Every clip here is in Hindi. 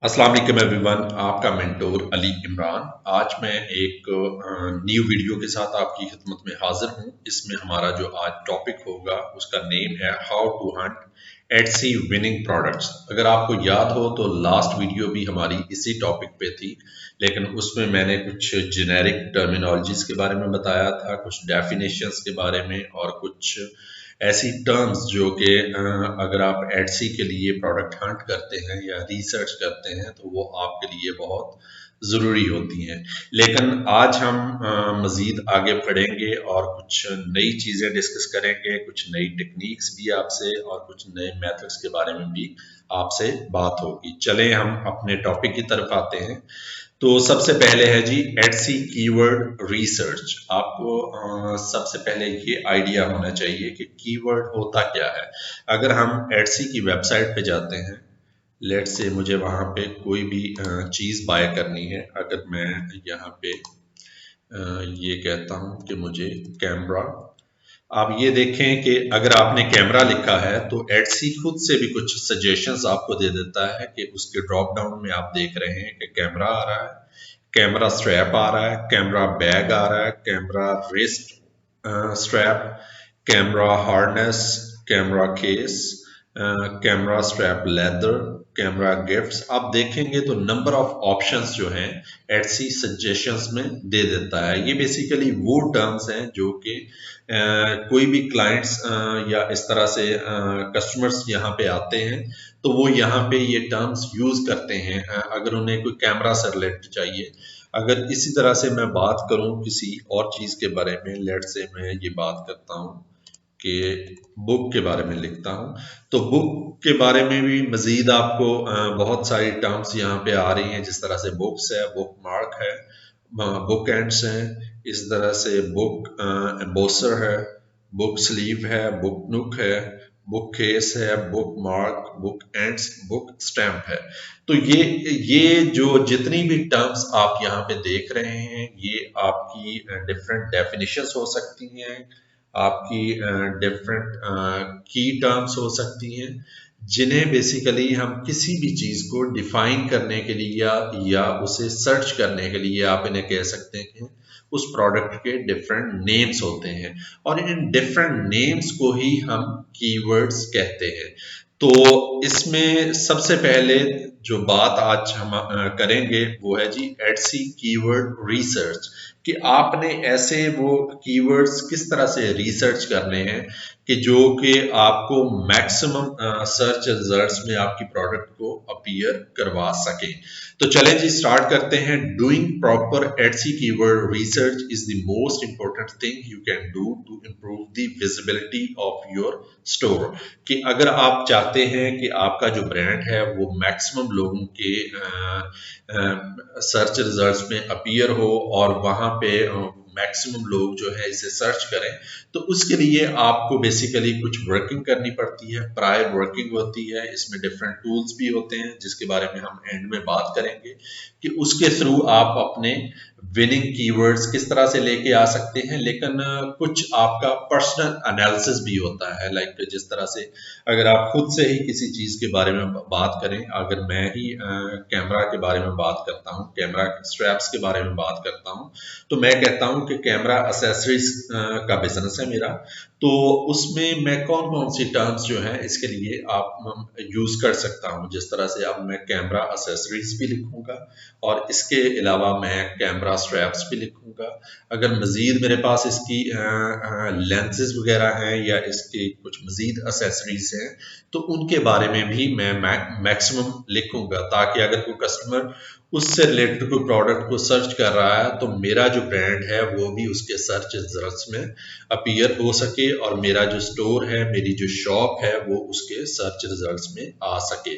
अस्सलाम वालेकुम एवरीवन, आपका मेंटोर अली इमरान। आज मैं एक न्यू वीडियो के साथ आपकी खिदमत में हाजिर हूँ। इसमें हमारा जो आज टॉपिक होगा उसका नेम है how to hunt Etsy winning products. अगर आपको याद हो तो लास्ट वीडियो भी हमारी इसी टॉपिक पे थी, लेकिन उसमें मैंने कुछ जेनेरिक टर्मिनोलॉजीज के बारे में बताया था, कुछ डेफिनेशंस के बारे में और कुछ ऐसी टर्म्स जो कि अगर आप एडसी के लिए प्रोडक्ट हंट करते हैं या रिसर्च करते हैं तो वो आपके लिए बहुत ज़रूरी होती हैं। लेकिन आज हम मज़ीद आगे बढ़ेंगे और कुछ नई चीज़ें डिस्कस करेंगे, कुछ नई टेक्निक्स भी आपसे और कुछ नए मेथड्स के बारे में भी आपसे बात होगी। चलें हम अपने टॉपिक की तरफ आते हैं। तो सबसे पहले है जी एटसी कीवर्ड रिसर्च। आपको सबसे पहले ये आइडिया होना चाहिए कि कीवर्ड होता क्या है। अगर हम एटसी की वेबसाइट पे जाते हैं, लेट्स से मुझे वहाँ पे कोई भी चीज़ बाय करनी है। अगर मैं यहाँ पे ये कहता हूँ कि मुझे कैमरा, आप ये देखें कि अगर आपने कैमरा लिखा है तो एडसी खुद से भी कुछ सजेशंस आपको दे देता है कि उसके ड्रॉप डाउन में आप देख रहे हैं कि कैमरा आ रहा है, कैमरा स्ट्रैप आ रहा है, कैमरा बैग आ रहा है, camera wrist strap, camera harness, camera case, camera strap leather, camera gifts. आप देखेंगे तो नंबर ऑफ ऑप्शंस जो हैं एडसी सजेशंस में दे देता है। ये बेसिकली वो टर्म्स हैं जो कि कोई भी क्लाइंट्स या इस तरह से कस्टमर्स यहाँ पे आते हैं तो वो यहाँ पे ये टर्म्स यूज करते हैं अगर उन्हें कोई कैमरा से रिलेटेड चाहिए। अगर इसी तरह से मैं बात करूं किसी और चीज के बारे में, लेट से मैं ये बात करता हूं कि बुक के बारे में लिखता हूं, तो बुक के बारे में भी मजीद आपको बहुत सारी टर्म्स यहाँ पे आ रही हैं। जिस तरह से बुक्स है, बुक मार्क है, बुक एंड्स हैं, इस तरह से बुक एम्बोसर है, बुक स्लीव है, बुक नुक है, बुक केस है, book mark, book ends, book stamp है। तो ये जो जितनी भी टर्म्स आप यहाँ पे देख रहे हैं ये आपकी डिफरेंट डेफिनेशंस हो सकती हैं, आपकी डिफरेंट की टर्म्स हो सकती हैं, जिन्हें बेसिकली हम किसी भी चीज को डिफाइन करने के लिए या उसे सर्च करने के लिए आप इन्हें कह सकते हैं। उस प्रोडक्ट के डिफरेंट नेम्स होते हैं और इन डिफरेंट नेम्स को ही हम कीवर्ड्स कहते हैं। तो इसमें सबसे पहले जो बात आज हम करेंगे वो है जी एडसी कीवर्ड रिसर्च, कि आपने ऐसे वो कीवर्ड्स किस तरह से रिसर्च करने हैं कि जो कि आपको मैक्सिमम सर्च रिजल्ट्स में आपकी प्रोडक्ट को अपीयर करवा सके। तो चलें जी स्टार्ट करते हैं। Doing proper Etsy keyword research is the most important thing you can do to improve the visibility of your store. कि अगर आप चाहते हैं कि आपका जो ब्रांड है वो मैक्सिमम लोगों के सर्च रिजल्ट्स में अपीयर हो और वहां पे मैक्सिमम लोग जो है इसे सर्च करें, तो उसके लिए आपको बेसिकली कुछ वर्किंग करनी पड़ती है, प्रायर वर्किंग होती है। इसमें डिफरेंट टूल्स भी होते हैं जिसके बारे में हम एंड में बात करेंगे कि उसके थ्रू आप अपने विनिंग कीवर्ड्स किस तरह से लेके आ सकते हैं। लेकिन कुछ आपका पर्सनल एनालिसिस भी होता है, लाइक जिस तरह से अगर आप खुद से ही किसी चीज के बारे में बात करें, अगर मैं ही कैमरा के बारे में बात करता हूं, कैमरा स्ट्रैप्स के बारे में बात करता हूं, तो मैं कहता हूं कि कैमरा एसेसरीज का बिजनेस है मेरा। तो उसमें मैं कौन कौन सी टर्म्स जो है इसके लिए आप यूज कर सकता हूं। जिस तरह से अब मैं कैमरा एसेसरीज भी लिखूंगा और इसके अलावा मैं कैमरा स्ट्रैप्स भी लिखूंगा। अगर मजीद मेरे पास इसकी लेंसेज वगैरह हैं या इसके कुछ मजीद एसेसरीज हैं तो उनके बारे में भी मैं मैक्सिमम लिखूंगा, ताकि अगर कोई कस्टमर उससे रिलेटेड कोई प्रोडक्ट को सर्च कर रहा है तो मेरा जो ब्रांड है वो भी उसके सर्च रिजल्ट्स में अपीयर हो सके और मेरा जो स्टोर है, मेरी जो शॉप है वो उसके सर्च रिजल्ट्स में आ सके।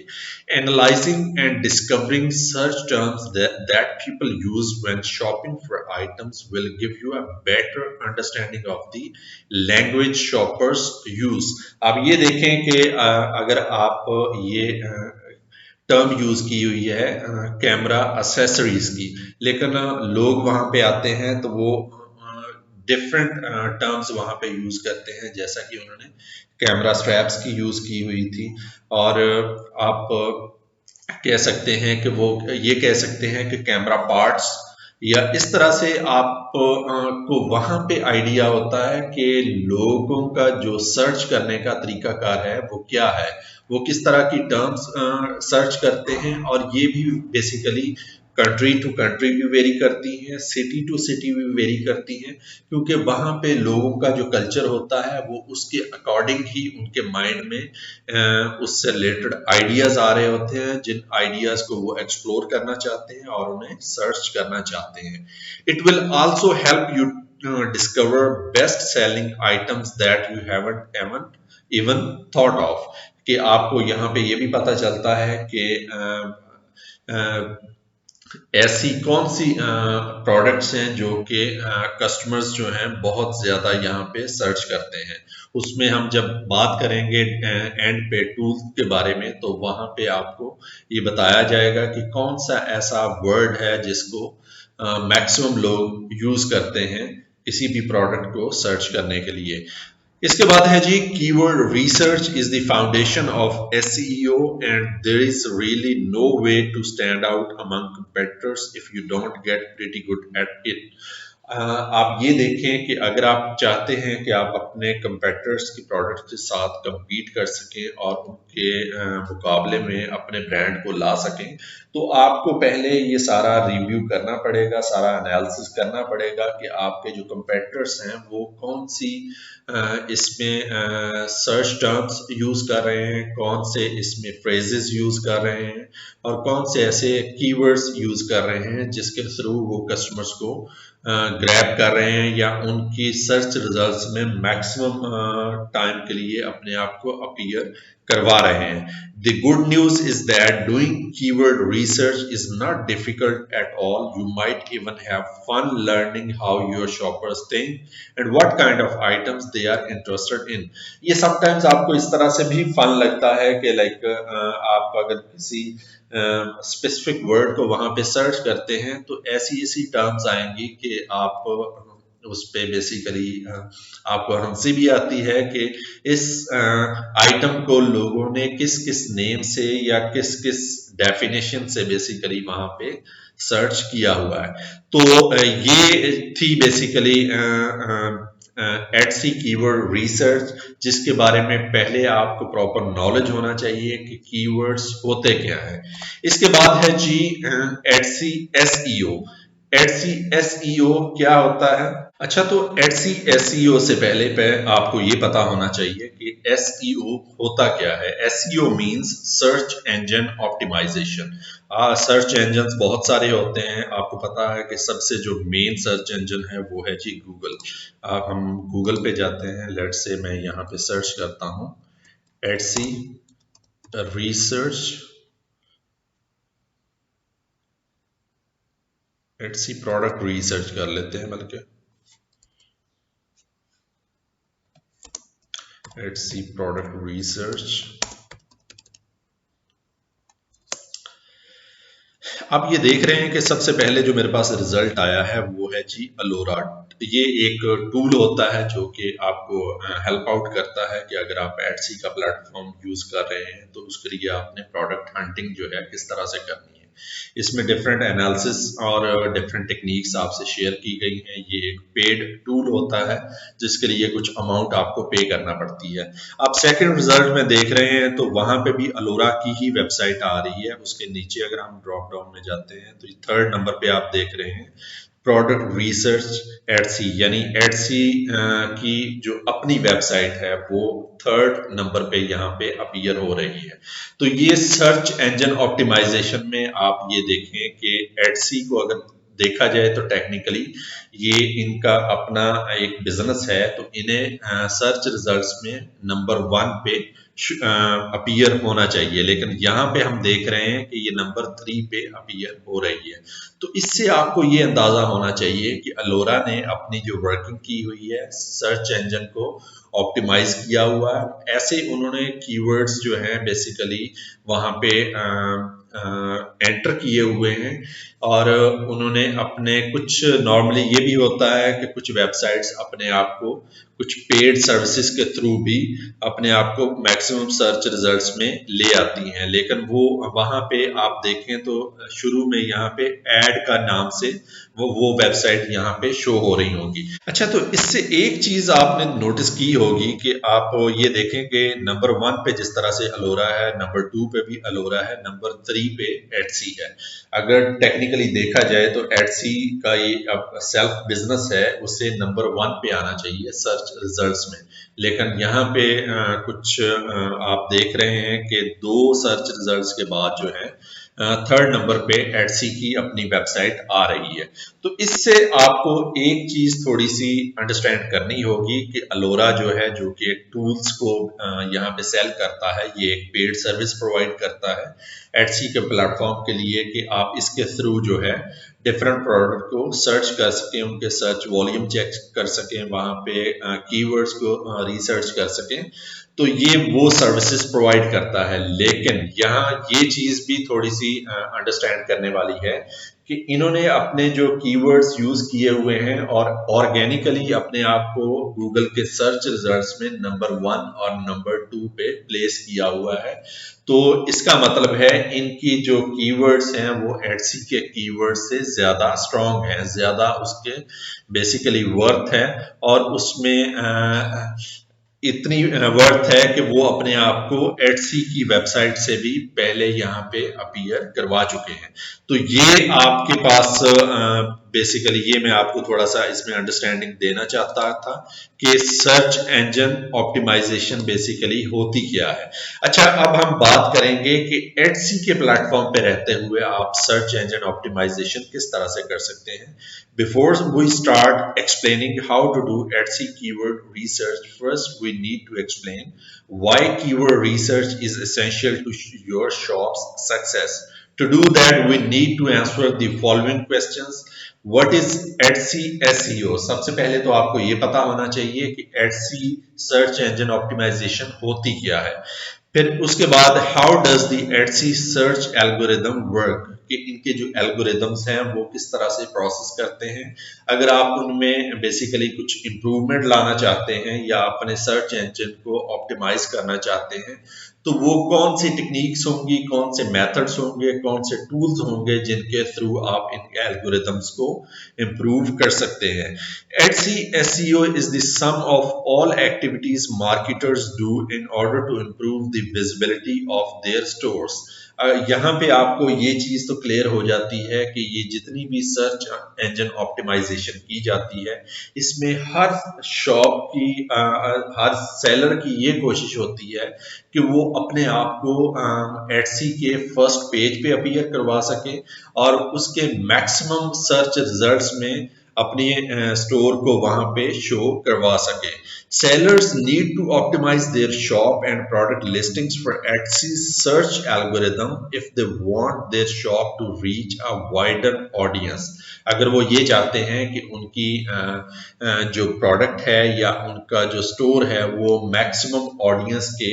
Analyzing and discovering search terms that people use when shopping for items will give you a better understanding of the language shoppers use। आप ये देखें कि अगर आप ये टर्म यूज की हुई है कैमरा एसेसरीज की, लेकिन लोग वहां पे आते हैं तो वो डिफरेंट टर्म्स वहां पे यूज करते हैं, जैसा कि उन्होंने कैमरा स्ट्रैप्स की यूज की हुई थी। और आप कह सकते हैं कि वो ये कह सकते हैं कि कैमरा पार्ट्स, या इस तरह से आप को वहां पे आइडिया होता है कि लोगों का जो सर्च करने का तरीकाकार है वो क्या है, वो किस तरह की टर्म्स सर्च करते हैं। और ये भी बेसिकली कंट्री टू कंट्री भी वेरी करती हैं, सिटी टू सिटी भी वेरी करती हैं, क्योंकि वहां पे लोगों का जो कल्चर होता है वो उसके अकॉर्डिंग ही उनके माइंड में उससे रिलेटेड आइडियाज आ रहे होते हैं, जिन आइडियाज को वो एक्सप्लोर करना चाहते हैं और उन्हें सर्च करना चाहते हैं। It will also help you discover best selling items that you haven't even thought of, कि आपको यहाँ पे ये भी पता चलता है कि ऐसी कौन सी प्रोडक्ट्स हैं जो कि कस्टमर्स जो हैं बहुत ज़्यादा यहाँ पे सर्च करते हैं। उसमें हम जब बात करेंगे एंड पे टूल्स के बारे में, तो वहाँ पे आपको ये बताया जाएगा कि कौन सा ऐसा वर्ड है जिसको मैक्सिमम लोग यूज़ करते हैं किसी भी प्रोडक्ट को सर्च करने के लिए। इसके बाद है जी, keyword research is the foundation of SEO and there is really no way to stand out among competitors if you don't get pretty good at it. आप ये देखें कि अगर आप चाहते हैं कि आप अपने कंपेटिटर्स की प्रोडक्ट के साथ compete कर सकें और उनके मुकाबले में अपने ब्रांड को ला सकें, तो आपको पहले ये सारा रिव्यू करना पड़ेगा, सारा एनालिसिस करना पड़ेगा कि आपके जो कंपेटिटर्स हैं वो कौन सी इसमें सर्च टर्म्स यूज कर रहे हैं, कौन से इसमें फ्रेजेस यूज कर रहे हैं, और कौन से ऐसे कीवर्ड्स यूज कर रहे हैं जिसके थ्रू वो कस्टमर्स को ग्रैब कर रहे हैं या उनकी सर्च रिजल्ट्स में मैक्सिमम टाइम के लिए अपने आप को अपीयर करवा रहे हैं। The good news is that doing keyword research is not difficult at all. You might even have fun learning how your shoppers think and what kind of items they are interested in. ये sometimes आपको इस तरह से भी fun लगता है कि आप अगर किसी स्पेसिफिक वर्ड को वहां पे सर्च करते हैं तो ऐसी ऐसी टर्म्स आएंगी कि आप उस पे बेसिकली आपको हंसी भी आती है कि इस आइटम को लोगों ने किस किस नेम से या किस किस डेफिनेशन से बेसिकली वहां पे सर्च किया हुआ है। तो ये थी बेसिकली एटसी कीवर्ड रिसर्च, जिसके बारे में पहले आपको प्रॉपर नॉलेज होना चाहिए कि कीवर्ड्स होते क्या हैं। इसके बाद है जी एटसी एसईओ। एटसी एसईओ क्या होता है? अच्छा, तो एटसी एसईओ से पहले आपको ये पता होना चाहिए कि एसईओ होता क्या है। SEO means search engine optimisation. Search engine बहुत सारे होते हैं, आपको पता है कि सबसे जो मेन सर्च इंजन है वो है जी गूगल। हम गूगल पे जाते हैं, लेट से मैं यहाँ पे सर्च करता हूँ Etsy research, Etsy product research कर लेते हैं, बल्कि एटसी प्रोडक्ट रिसर्च। आप ये देख रहे हैं कि सबसे पहले जो मेरे पास रिजल्ट आया है वो है जी अलोरा। ये एक टूल होता है जो कि आपको हेल्प आउट करता है कि अगर आप एटसी का प्लेटफॉर्म यूज कर रहे हैं तो उसके लिए आपने प्रोडक्ट हंटिंग जो है किस तरह से करनी है। इसमें डिफरेंट एनालिसिस और डिफरेंट टेक्निक्स आपसे शेयर की गई हैं। ये एक पेड टूल होता है जिसके लिए कुछ अमाउंट आपको पे करना पड़ती है। आप सेकंड रिजल्ट में देख रहे हैं तो वहां पे भी अलोरा की ही वेबसाइट आ रही है। उसके नीचे अगर हम ड्रॉप डाउन में जाते हैं तो थर्ड नंबर पे आप देख रहे हैं प्रोडक्ट रिसर्च एटसी, यानी एटसी की जो अपनी वेबसाइट है वो थर्ड नंबर पे यहाँ पे अपीयर हो रही है। तो ये सर्च इंजन ऑप्टिमाइजेशन में आप ये देखें कि एटसी को अगर देखा जाए तो टेक्निकली ये इनका अपना एक बिजनेस है, तो इन्हें सर्च रिजल्ट्स में नंबर 1 पे अपीयर होना चाहिए, लेकिन यहाँ पे हम देख रहे हैं कि ये नंबर 3 पे अपीयर हो रही है। तो इससे आपको ये अंदाजा होना चाहिए कि अलोरा ने अपनी जो वर्किंग की हुई है सर्च इंजन को ऑप्टिमाइज किया हुआ है। ऐसे उन्होंने कीवर्ड्स जो हैं बेसिकली वहाँ पे एंटर किए हुए हैं और उन्होंने अपने कुछ नॉर्मली ये भी होता है कि कुछ वेबसाइट्स अपने आप को कुछ पेड सर्विसेज के थ्रू भी अपने आप को मैक्सिमम सर्च रिजल्ट्स में ले आती हैं, लेकिन वो वहाँ पे आप देखें तो शुरू में यहाँ पे ऐड का नाम से वो वेबसाइट यहाँ पे शो हो रही होंगी। अच्छा, तो इससे एक चीज आपने नोटिस की होगी कि आप ये देखें कि नंबर 1 पे जिस तरह से अलोरा है, नंबर 2 पे भी अलोरा है, नंबर 3 पे एटसी है। अगर टेक्निकली देखा जाए तो एटसी का ये अब सेल्फ बिजनेस है, उसे नंबर 1 पे आना चाहिए सर्च रिजल्ट्स में, लेकिन यहाँ पे कुछ आप देख रहे हैं कि 2 सर्च रिजल्ट्स के बाद जो है थर्ड नंबर पे एटसी की अपनी वेबसाइट आ रही है। तो इससे आपको एक चीज थोड़ी सी अंडरस्टैंड करनी होगी कि अलोरा जो है, जो कि एक टूल्स को यहाँ पे सेल करता है, ये एक पेड सर्विस प्रोवाइड करता है एटसी के प्लेटफॉर्म के लिए कि आप इसके थ्रू जो है डिफरेंट प्रोडक्ट को सर्च कर सकें, उनके सर्च वॉल्यूम चेक कर सकें, वहाँ पे कीवर्ड्स को रिसर्च कर सकें। तो ये वो सर्विसेज प्रोवाइड करता है, लेकिन यहाँ ये चीज भी थोड़ी सी अंडरस्टैंड करने वाली है कि इन्होंने अपने जो कीवर्ड्स यूज किए हुए हैं और ऑर्गेनिकली अपने आप को गूगल के सर्च रिजल्ट्स में नंबर 1 और नंबर 2 पे प्लेस किया हुआ है। तो इसका मतलब है इनकी जो कीवर्ड्स हैं वो एटसी के कीवर्ड्स से ज्यादा स्ट्रांग हैं, ज्यादा उसके बेसिकली वर्थ है और उसमें इतनी वर्थ है कि वो अपने आप को एटसी की वेबसाइट से भी पहले यहाँ पे अपीयर करवा चुके हैं। तो ये आपके पास बेसिकली ये मैं आपको थोड़ा सा इसमें अंडरस्टैंडिंग देना चाहता था कि सर्च इंजन ऑप्टिमाइजेशन बेसिकली होती क्या है। अच्छा, अब हम बात करेंगे कि एटसी के प्लेटफॉर्म पे रहते हुए आप सर्च इंजन ऑप्टिमाइजेशन किस तरह से कर सकते हैं। Before we start explaining how to do Etsy keyword research, first we need to explain why keyword research is essential to your shop's success. To do that, we need to answer the following questions. What is Etsy SEO? सबसे पहले तो आपको ये पता होना चाहिए कि Etsy सर्च इंजन ऑप्टिमाइजेशन होती क्या है। फिर उसके बाद how does the Etsy search algorithm work, कि इनके जो एल्गोरिदम्स हैं वो किस तरह से प्रोसेस करते हैं। अगर आप उनमें बेसिकली कुछ इम्प्रूवमेंट लाना चाहते हैं या अपने सर्च इंजन को ऑप्टिमाइज करना चाहते हैं तो वो कौन सी टेक्निक्स होंगी, कौन से मेथड्स होंगे, कौन से टूल्स होंगे जिनके थ्रू आप इन एल्गोरिदम्स को इम्प्रूव कर सकते हैं। Etsy SEO is the sum of all activities marketers do in order to improve the visibility of their stores. यहाँ पे आपको ये चीज तो क्लियर हो जाती है कि ये जितनी भी सर्च इंजन ऑप्टिमाइजेशन की जाती है इसमें हर शॉप की हर सेलर की ये कोशिश होती है कि वो अपने आप को एटसी के फर्स्ट पेज पे अपीयर करवा सके और उसके मैक्सिमम सर्च रिजल्ट्स में अपने स्टोर को वहां पे शो करवा सके। Sellers need to optimize their shop and product listings for Etsy's search algorithm if they want their shop to reach a wider audience. अगर वो ये चाहते हैं कि उनकी जो प्रोडक्ट है या उनका जो स्टोर है वो मैक्सिमम ऑडियंस के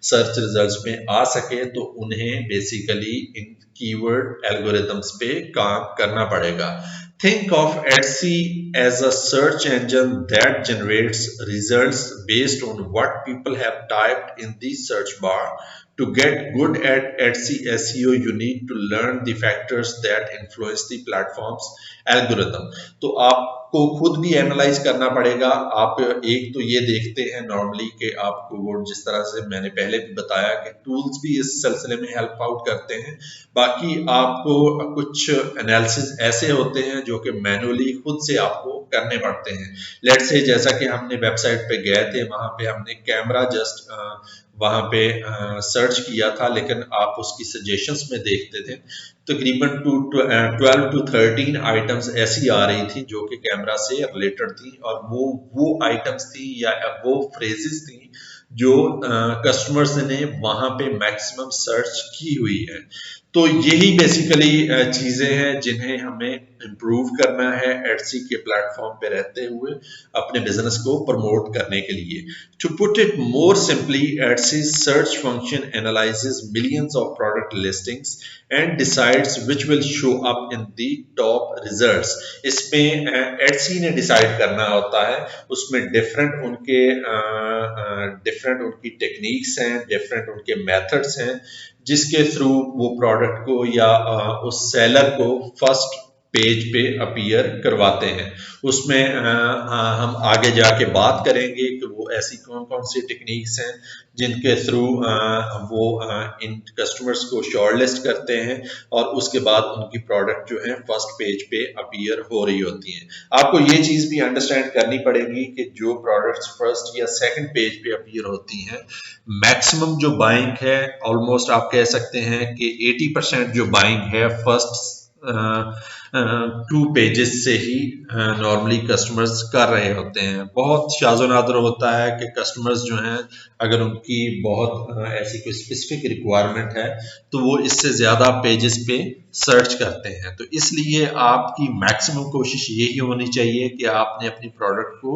सर्च रिजल्ट्स में आ सके तो उन्हें बेसिकली इन कीवर्ड एल्गोरिथम्स पे काम करना पड़ेगा। Think of Etsy as a search engine that generates results based on what people have typed in the search bar. To get good at Etsy SEO, you need to learn the factors that influence the platform's algorithm. तो आपको खुद भी एनालाइज करना पड़ेगा। आप एक तो ये देखते हैं नॉर्मली कि आपको वो जिस तरह से मैंने पहले भी बताया कि टूल्स भी इस सिलसिले में हेल्प आउट करते हैं, बाकी आपको कुछ एनालिसिस ऐसे होते हैं जो कि मैनुअली खुद से आपको करने पड़ते हैं। लेट्स से जैसा कि हमने वेबसाइट पे गए थे, वहां पे हमने कैमरा जस्ट वहां पे सर्च किया था, लेकिन आप उसकी सजेशंस में देखते थे तकरीबन 12 to 13 आइटम्स ऐसी आ रही थी जो कि कैमरा से रिलेटेड थी और वो आइटम्स थी या वो फ्रेजेस थी जो कस्टमर्स ने वहां पे मैक्सिमम सर्च की हुई है। तो यही बेसिकली चीजें हैं जिन्हें हमें इम्प्रूव करना है एडसी के प्लेटफॉर्म पे रहते हुए अपने बिजनेस को प्रमोट करने के लिए। To put it more simply, Etsy search function analyses millions of product listings and decides which will show up in the top results. इसमें एडसी ने डिसाइड करना होता है, उसमें डिफरेंट उनकी टेक्निक्स हैं, डिफरेंट उनके मेथड्स हैं जिसके थ्रू वो प्रोडक्ट को या उस सेलर को फर्स्ट पेज पे अपीयर करवाते हैं। उसमें हम आगे जाके बात करेंगे कि वो ऐसी कौन कौन सी टेक्निक्स हैं जिनके थ्रू वो इन कस्टमर्स को शॉर्टलिस्ट करते हैं और उसके बाद उनकी प्रोडक्ट जो है फर्स्ट पेज पे अपीयर हो रही होती हैं। आपको ये चीज भी अंडरस्टैंड करनी पड़ेगी कि जो प्रोडक्ट्स फर्स्ट या सेकंड पेज पे अपीयर होती हैं, मैक्सिमम जो बाइंग है, ऑलमोस्ट आप कह सकते हैं कि 80% जो बाइंग है फर्स्ट 2 पेजेस से ही नॉर्मली कस्टमर्स कर रहे होते हैं। बहुत शाज़ो नादर होता है कि कस्टमर्स जो हैं अगर उनकी बहुत ऐसी कोई स्पेसिफिक रिक्वायरमेंट है तो वो इससे ज़्यादा पेजेस पे सर्च करते हैं। तो इसलिए आपकी मैक्सिमम कोशिश यही होनी चाहिए कि आपने अपनी प्रोडक्ट को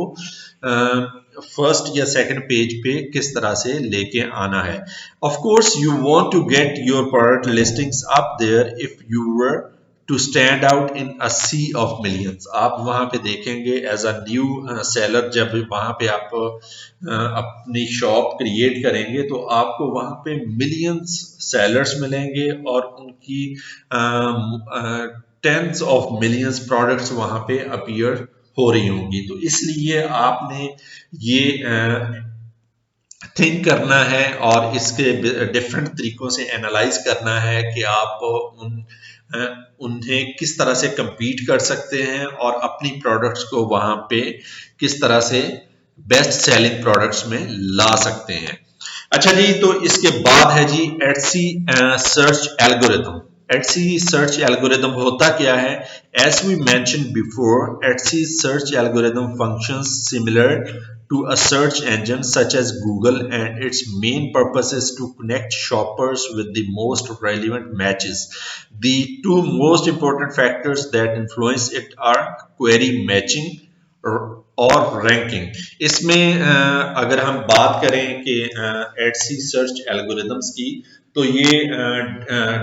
फर्स्ट या सेकंड पेज पे किस तरह से लेके आना है। Of course you want to get your product listings up there if you were to stand out in a sea of millions. आप वहां पे देखेंगे एज अ न्यू सेलर, जब वहां पे आप अपनी शॉप क्रिएट करेंगे तो आपको वहां पे मिलियंस सेलर्स मिलेंगे और उनकी टेंस ऑफ मिलियंस प्रोडक्ट्स वहां पे अपीयर हो रही होंगी। तो इसलिए आपने ये थिंक करना है और इसके डिफरेंट तरीकों से एनालाइज करना है कि आप उन्हें किस तरह से compete कर सकते हैं और अपनी प्रोडक्ट्स को वहां पे किस तरह से बेस्ट सेलिंग प्रोडक्ट्स में ला सकते हैं। अच्छा जी, तो इसके बाद है जी Etsy search algorithm. Etsy search algorithm होता क्या है? As we mention before, Etsy search algorithm functions similar to a search engine such as Google, and its main purpose is to connect shoppers with the most relevant matches. The two most important factors that influence it are query matching और रैंकिंग। इसमें अगर हम बात करें कि एडसी सर्च एल्गोरिदम्स की, तो ये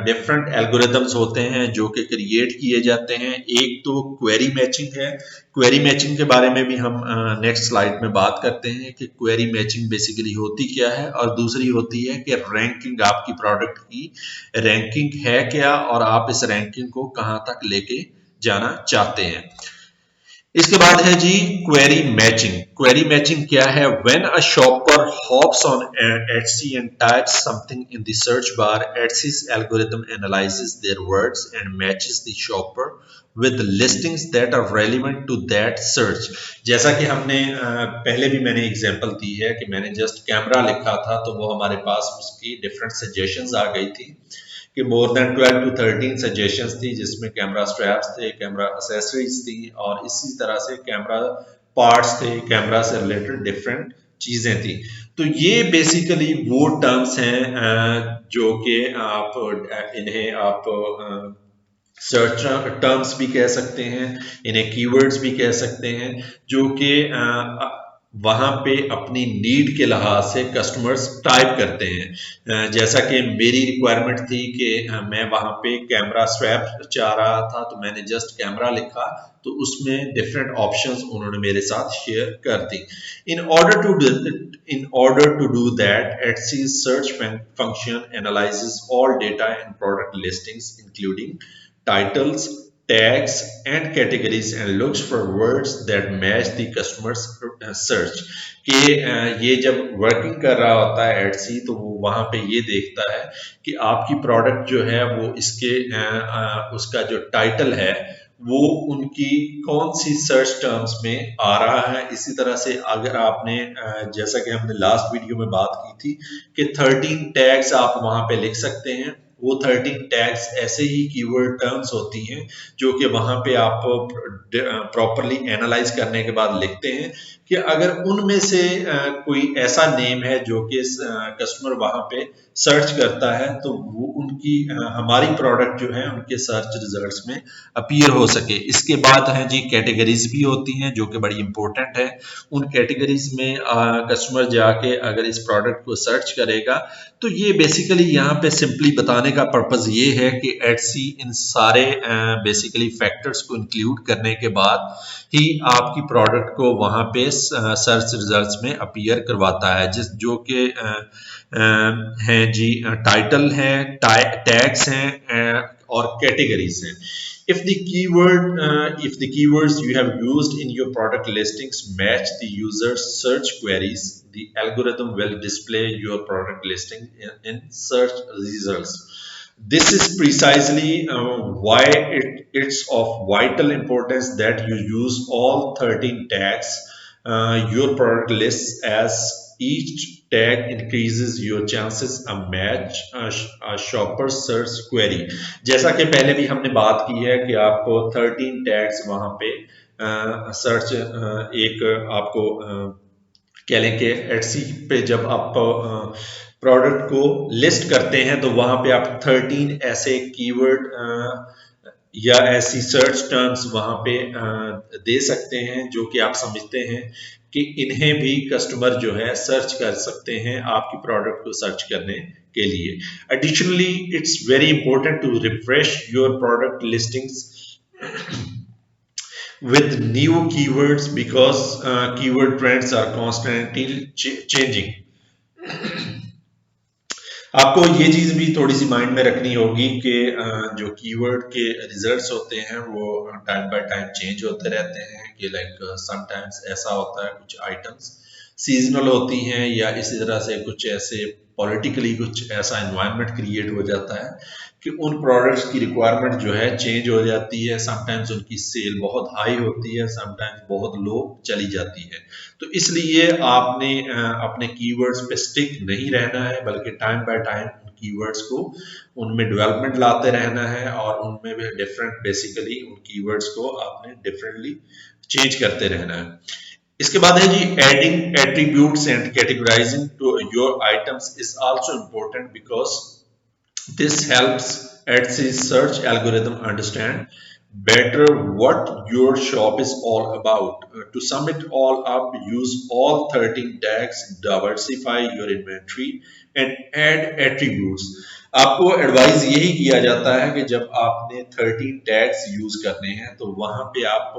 डिफरेंट एल्गोरिदम्स होते हैं जो कि क्रिएट किए जाते हैं। एक तो क्वेरी मैचिंग है। क्वेरी मैचिंग के बारे में भी हम नेक्स्ट स्लाइड में बात करते हैं कि क्वेरी मैचिंग बेसिकली होती क्या है, और दूसरी होती है कि रैंकिंग, आपकी प्रोडक्ट की रैंकिंग है क्या और आप इस रैंकिंग को कहाँ तक लेके जाना चाहते हैं। इसके बाद है जी क्वेरी मैचिंग। क्वेरी मैचिंग क्या है? When a shopper hops on Etsy and types something in the search bar, Etsy's algorithm analyzes their words and matches the shopper with listings that are relevant to that search। जैसा कि हमने पहले भी मैंने एग्जांपल दी है कि मैंने जस्ट कैमरा लिखा था तो वो हमारे पास उसकी डिफरेंट सजेशंस आ गई थी कि मोर देन 12 to 13 सजेशंस थी, जिसमें कैमरा स्ट्रैप्स थे, कैमरा एक्सेसरीज थी और इसी तरह से कैमरा पार्ट्स थे, कैमरा से रिलेटेड डिफरेंट चीजें थी। तो ये बेसिकली वो टर्म्स हैं जो कि आप इन्हें आप सर्च टर्म्स भी कह सकते हैं, इन्हें कीवर्ड्स भी कह सकते हैं, जो कि वहां पे अपनी नीड के लिहाज से कस्टमर्स टाइप करते हैं। जैसा कि मेरी रिक्वायरमेंट थी कि मैं वहां पे कैमरा स्वैप चाह रहा था, तो मैंने जस्ट कैमरा लिखा तो उसमें डिफरेंट ऑप्शंस उन्होंने मेरे साथ शेयर कर दी। In order to do that, Etsy search function analyzes all data and product listings including titles, tags and categories and looks for words that match the customer's search। कि ये जब वर्किंग कर रहा होता है एडसी, तो वो वहां पे ये देखता है कि आपकी प्रोडक्ट जो है वो इसके उसका जो टाइटल है वो उनकी कौन सी सर्च टर्म्स में आ रहा है। इसी तरह से अगर आपने जैसा कि हमने लास्ट वीडियो में बात की थी कि 13 टैग्स आप वहां पे लिख सकते हैं, वो 13 टैग्स ऐसे ही कीवर्ड टर्म्स होती हैं जो कि वहां पे आप प्रॉपरली एनालाइज करने के बाद लिखते हैं। कि अगर उनमें से कोई ऐसा नेम है जो कि कस्टमर वहां पे सर्च करता है तो वो उनकी हमारी प्रोडक्ट जो है उनके सर्च रिजल्ट्स में अपीयर हो सके। इसके बाद है जी कैटेगरीज भी होती हैं जो कि बड़ी इंपॉर्टेंट है। उन कैटेगरीज में कस्टमर जाके अगर इस प्रोडक्ट को सर्च करेगा तो ये बेसिकली यहाँ पे सिंपली बताने का पर्पज ये है कि एटसी इन सारे बेसिकली फैक्टर्स को इंक्लूड करने के बाद ही आपकी प्रोडक्ट को वहां पे सर्च रिजल्ट्स में अपीयर करवाता है, जिस जो कि हैं जी टाइटल है, टैग्स हैं और कैटेगरीज हैं। If the keywords you have used in your product listings match the user's search queries, the algorithm will display your product listing in search results. This is precisely why it's of vital importance that you use all 13 tags your product lists, as each tag increases your chances a match a shopper search query. जैसा कि पहले भी हमने बात की है कि आपको 13 टैग्स वहां पे सर्च एक आपको कह लें कि एटसी पे जब आप प्रोडक्ट को लिस्ट करते हैं तो वहां पे आप 13 ऐसे कीवर्ड या ऐसी सर्च टर्म्स वहां पे दे सकते हैं जो कि आप समझते हैं कि इन्हें भी कस्टमर जो है सर्च कर सकते हैं आपकी प्रोडक्ट को सर्च करने के लिए। Additionally it's very important to refresh your product listings with new keywords because keyword trends are constantly changing. आपको ये चीज भी थोड़ी सी माइंड में रखनी होगी कि जो कीवर्ड के रिजल्ट्स होते हैं वो टाइम बाय टाइम चेंज होते रहते हैं, कि लाइक समटाइम्स ऐसा होता है कुछ आइटम्स सीजनल होती हैं या इसी तरह से कुछ ऐसे पॉलिटिकली कुछ ऐसा एनवायरनमेंट क्रिएट हो जाता है कि उन प्रोडक्ट्स की रिक्वायरमेंट जो है चेंज हो जाती है। समटाइम्स उनकी सेल बहुत हाई होती है, समटाइम्स बहुत लो चली जाती है। तो इसलिए आपने अपने कीवर्ड्स पे स्टिक नहीं रहना है, बल्कि टाइम बाय टाइम उन कीवर्ड्स को उनमें डेवलपमेंट लाते रहना है और उनमें भी डिफरेंट बेसिकली उन कीवर्ड्स को आपने डिफरेंटली चेंज करते रहना है। इसके बाद है जी adding attributes and categorising to your items is also important because this helps Etsy's search algorithm understand better what your shop is all about. To sum it all up, use all 13 tags, diversify your inventory and add attributes. आपको एडवाइस यही किया जाता है कि जब आपने 13 टैग्स यूज करने हैं तो वहां पे आप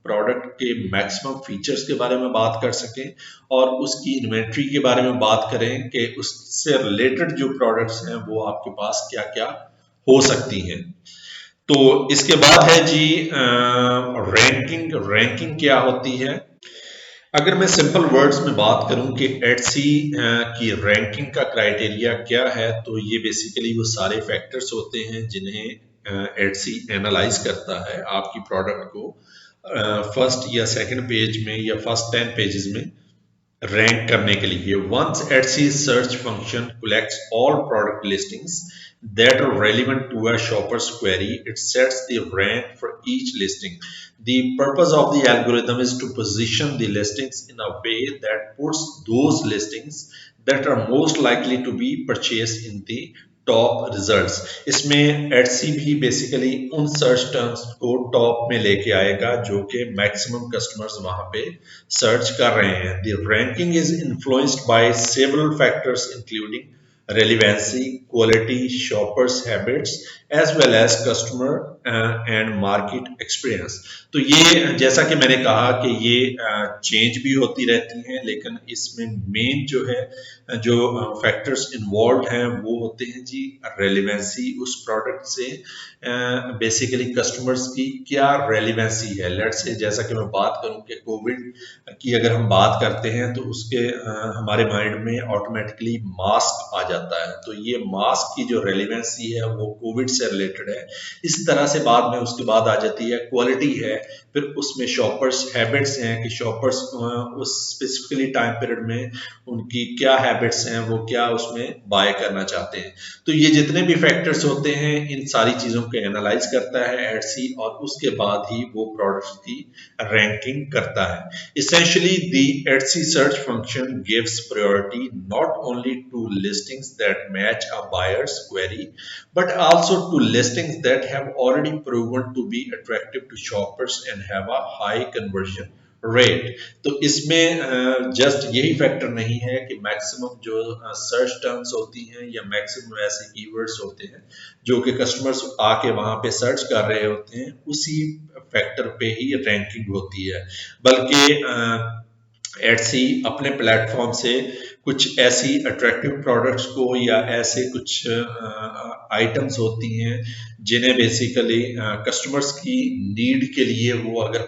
प्रोडक्ट के मैक्सिमम फीचर्स के बारे में बात कर सकें और उसकी इन्वेंट्री के बारे में बात करें कि उससे रिलेटेड जो प्रोडक्ट्स हैं वो आपके पास क्या क्या हो सकती हैं। तो इसके बाद है जी रैंकिंग क्या होती है। अगर मैं सिंपल वर्ड्स में बात करूं कि एटसी की रैंकिंग का क्राइटेरिया क्या है, तो ये बेसिकली वो सारे फैक्टर्स होते हैं जिन्हें एटसी एनालाइज करता है आपकी प्रोडक्ट को फर्स्ट या सेकंड पेज में या फर्स्ट 10 पेजेस में रैंक करने के लिए। Once Etsy search function collects all product listings that are relevant to a shopper's query, it sets the rank for each listing. The purpose of the algorithm is to position the listings in a way that puts those listings that are most likely to be purchased in the top results. इसमें एटसी भी बेसिकली उन सर्च टर्म्स को टॉप में लेके आएगा जो कि मैक्सिमम कस्टमर्स वहां पे सर्च कर रहे हैं। The ranking is influenced by several factors including relevancy, quality, shoppers habits as well as customer and market experience। तो ये जैसा कि मैंने कहा कि ये चेंज भी होती रहती हैं, लेकिन इसमें मेन जो है जो फैक्टर्स इन्वॉल्व हैं वो होते हैं जी रेलिवेंसी, उस प्रोडक्ट से बेसिकली कस्टमर्स की क्या रेलिवेंसी है। लेट्स से जैसा कि मैं बात करूं कि कोविड की अगर हम बात करते हैं तो उसके हमारे माइंड में ऑटोमेटिकली मास्क आ जाता जाता है। तो ये मास्क की जो रेलिवेंसी है वो कोविड से रिलेटेड है। इस तरह से बाद में उसके बाद आ जाती है क्वालिटी है, फिर उसमें शॉपर्स हैबिट्स हैं कि शॉपर्स उस स्पेसिफिकली टाइम पीरियड में उनकी क्या हैबिट्स हैं, वो क्या उसमें बाय करना चाहते हैं। तो ये जितने भी फैक्टर्स होते हैं इन सारी चीज़ों को एनालाइज करता है एडसी, और उसके बाद ही वो प्रोडक्ट्स की रैंकिंग करता है। Essentially, the Etsy search function gives priority not only to listings that match a buyer's query, but also to listings that have already proven to be attractive to shoppers and have a high conversion rate. तो इसमें जस्ट यही फैक्टर नहीं है कि मैक्सिमम जो सर्च टर्म्स होती हैं या मैक्सिमम ऐसे कीवर्ड्स होते हैं जो कि कस्टमर्स आके वहां पे सर्च कर रहे होते हैं, उसी फैक्टर पे ही रैंकिंग होती है। बल्कि एडसी अपने प्लेटफॉर्म से कुछ ऐसी अट्रैक्टिव प्रोडक्ट्स को या ऐसे कुछ आइटम्स होती हैं जिन्हें बेसिकली कस्टमर्स की नीड के लिए वो अगर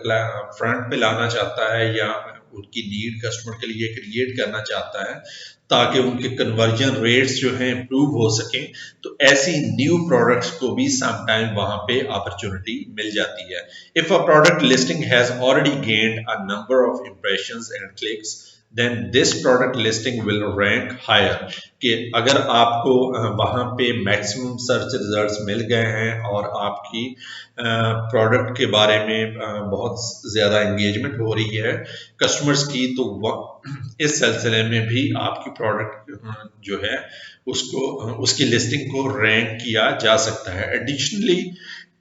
फ्रंट पे लाना चाहता है या उनकी नीड कस्टमर के लिए क्रिएट करना चाहता है ताकि उनके कन्वर्जन रेट्स जो हैं इम्प्रूव हो सकें, तो ऐसी न्यू प्रोडक्ट्स को भी सम टाइम वहां पे अपॉर्चुनिटी मिल जाती है। If a product listing has already gained a number of impressions and clicks, then this product listing will rank higher. कि अगर आपको वहां पे मैक्सिमम सर्च रिजल्ट्स मिल गए हैं और आपकी प्रोडक्ट के बारे में बहुत ज़्यादा एंगेजमेंट हो रही है कस्टमर्स की, तो इस सिलसिले में भी आपकी प्रोडक्ट जो है उसको उसकी लिस्टिंग को रैंक किया जा सकता है। Additionally,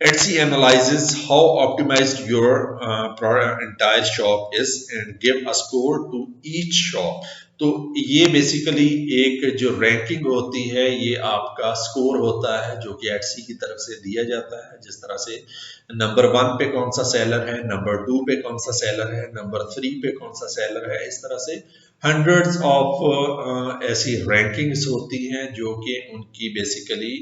Etsy analyzes how optimized your entire shop is and give a score to each shop. तो ये बेसिकली एक जो रैंकिंग होती है ये आपका स्कोर होता है जो कि एटसी की तरफ से दिया जाता है। जिस तरह से नंबर 1 पे कौन सा सेलर है, नंबर 2 पे कौन सा सेलर है, नंबर 3 पे कौन सा सेलर है, इस तरह से हंड्रेड्स ऑफ ऐसी रैंकिंग्स होती हैं जो कि उनकी बेसिकली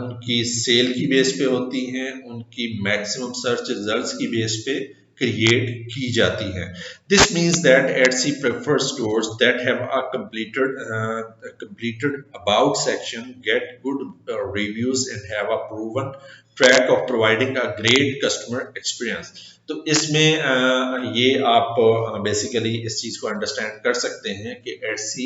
उनकी सेल की बेस पे होती हैं, उनकी मैक्सिमम सर्च रिजल्ट्स की बेस पे क्रिएट की जाती हैं। This means that Etsy prefers stores that have a completed about section, get good reviews and have a proven track of providing a great customer experience. तो इसमें ये आप बेसिकली इस चीज को अंडरस्टैंड कर सकते हैं कि एडसी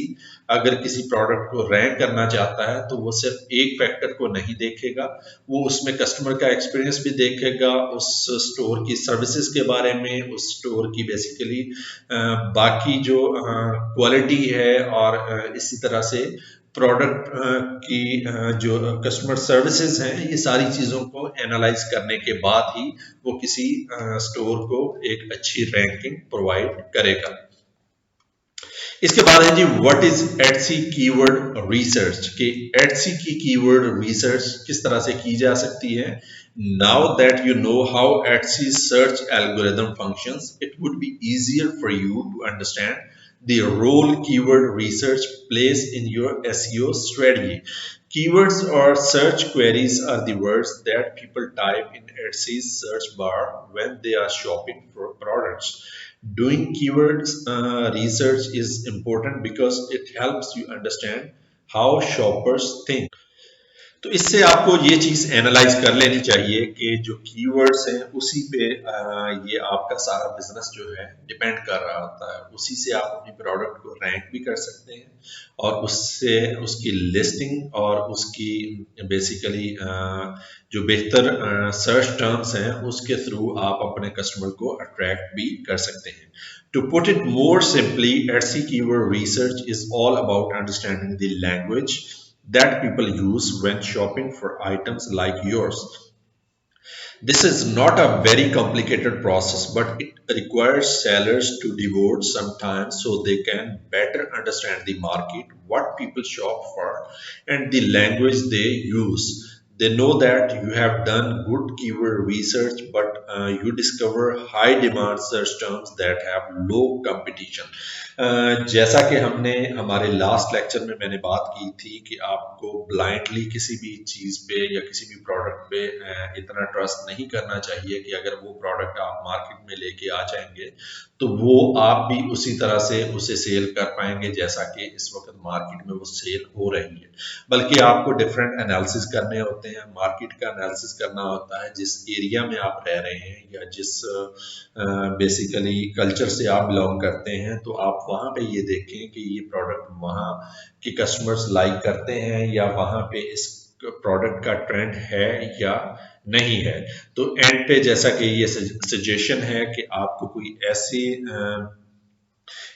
अगर किसी प्रोडक्ट को रैंक करना चाहता है तो वो सिर्फ एक फैक्टर को नहीं देखेगा, वो उसमें कस्टमर का एक्सपीरियंस भी देखेगा, उस स्टोर की सर्विसेज के बारे में, उस स्टोर की बेसिकली बाकी जो क्वालिटी है और इसी तरह से प्रोडक्ट की जो कस्टमर सर्विसेज हैं, ये सारी चीज़ों को एनालाइज करने के बाद ही वो किसी स्टोर को एक अच्छी रैंकिंग प्रोवाइड करेगा। इसके बाद है जी what is Etsy keyword research, कि एटसी की कीवर्ड रिसर्च किस तरह से की जा सकती है। Now that you know how Etsy search algorithm functions, it would be easier for you to understand the role keyword research plays in your SEO strategy. Keywords or search queries are the words that people type in Etsy's search bar when they are shopping for products. Doing keywords research is important because it helps you understand how shoppers think. तो इससे आपको ये चीज एनालाइज कर लेनी चाहिए कि जो कीवर्ड्स हैं उसी पे ये आपका सारा बिजनेस जो है डिपेंड कर रहा होता है। उसी से आप अपनी प्रोडक्ट को रैंक भी कर सकते हैं और उससे उसकी लिस्टिंग और उसकी बेसिकली जो बेहतर सर्च टर्म्स हैं उसके थ्रू आप अपने कस्टमर को अट्रैक्ट भी कर सकते हैं। To put it more simply, Etsy keyword research is all about understanding the language that people use when shopping for items like yours. This is not a very complicated process, but it requires sellers to devote some time so they can better understand the market, what people shop for, and the language they use. They know that you have done good keyword research, but you discover high demand search terms that have low competition. जैसा कि हमने हमारे लास्ट लेक्चर में मैंने बात की थी कि आपको ब्लाइंडली किसी भी चीज़ पे या किसी भी प्रोडक्ट पे इतना ट्रस्ट नहीं करना चाहिए कि अगर वो प्रोडक्ट आप मार्केट में लेके आ जाएंगे तो वो आप भी उसी तरह से उसे सेल कर पाएंगे जैसा कि इस वक्त मार्केट में वो सेल हो रही है। बल्कि आपको डिफरेंट एनालिसिस करने होते हैं, मार्केट का एनालिसिस करना होता है, जिस एरिया में आप रह रहे हैं या जिस बेसिकली कल्चर से आप बिलोंग करते हैं, तो आप वहाँ पे ये देखें कि ये प्रोडक्ट वहाँ के कस्टमर्स लाइक करते हैं या वहाँ पे इस प्रोडक्ट का ट्रेंड है या नहीं है। तो एंड पे जैसा कि ये सजेशन है कि आपको कोई ऐसी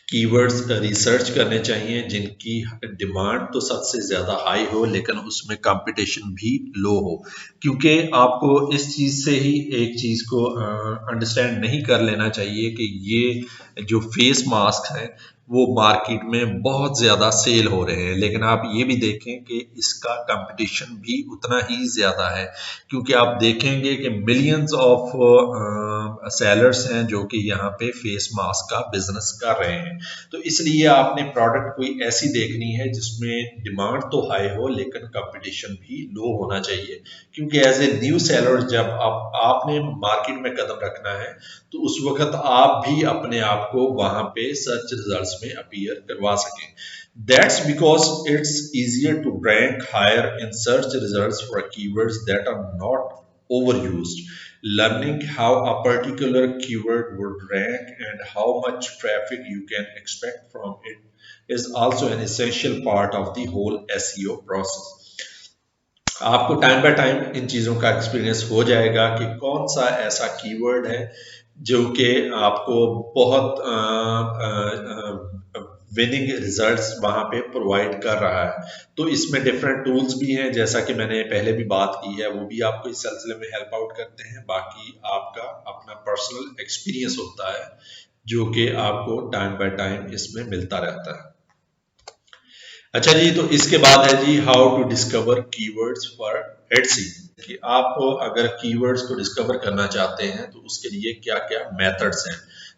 कीवर्ड्स रिसर्च करने चाहिए जिनकी डिमांड तो सबसे ज़्यादा हाई हो लेकिन उसमें कंपटीशन भी लो हो, क्योंकि आपको इस चीज़ से ही एक चीज़ को अंडरस्टैंड नहीं कर लेना चाहिए कि ये जो फेस मास्क है वो मार्केट में बहुत ज़्यादा सेल हो रहे हैं, लेकिन आप ये भी देखें कि इसका कंपटीशन भी उतना ही ज़्यादा है, क्योंकि आप देखेंगे कि मिलियंस ऑफ सेलर्स हैं जो कि यहाँ पे फेस मास्क का बिजनेस कर रहे हैं। तो इसलिए आपने प्रोडक्ट कोई ऐसी देखनी है जिसमें डिमांड तो हाई हो लेकिन कंपटीशन भी लो होना चाहिए, क्योंकि एज ए न्यू सेलर जब आपने मार्केट में कदम रखना है तो उस वक्त आप भी अपने आप को वहां पे सर्च रिजल्ट्स में अपीयर करवा सकें। That's because it's easier to rank higher in search results for keywords that are not overused. Learning how a particular keyword would rank and how much traffic you can expect from it is also an essential part of the whole SEO process. आपको टाइम बाय टाइम इन चीज़ों का एक्सपीरियंस हो जाएगा कि कौन सा ऐसा कीवर्ड है जो कि आपको बहुत विनिंग रिजल्ट्स वहां पे प्रोवाइड कर रहा है। तो इसमें डिफरेंट टूल्स भी हैं, जैसा कि मैंने पहले भी बात की है, वो भी आपको इस सिलसिले में हेल्प आउट करते हैं। बाकी आपका अपना पर्सनल एक्सपीरियंस होता है जो कि आपको टाइम बाय टाइम इसमें मिलता रहता है। अच्छा जी, तो इसके बाद है जी how to discover keywords for Etsy, कि आप अगर कीवर्ड्स को डिस्कवर करना चाहते हैं तो उसके लिए क्या क्या मेथड्स हैं।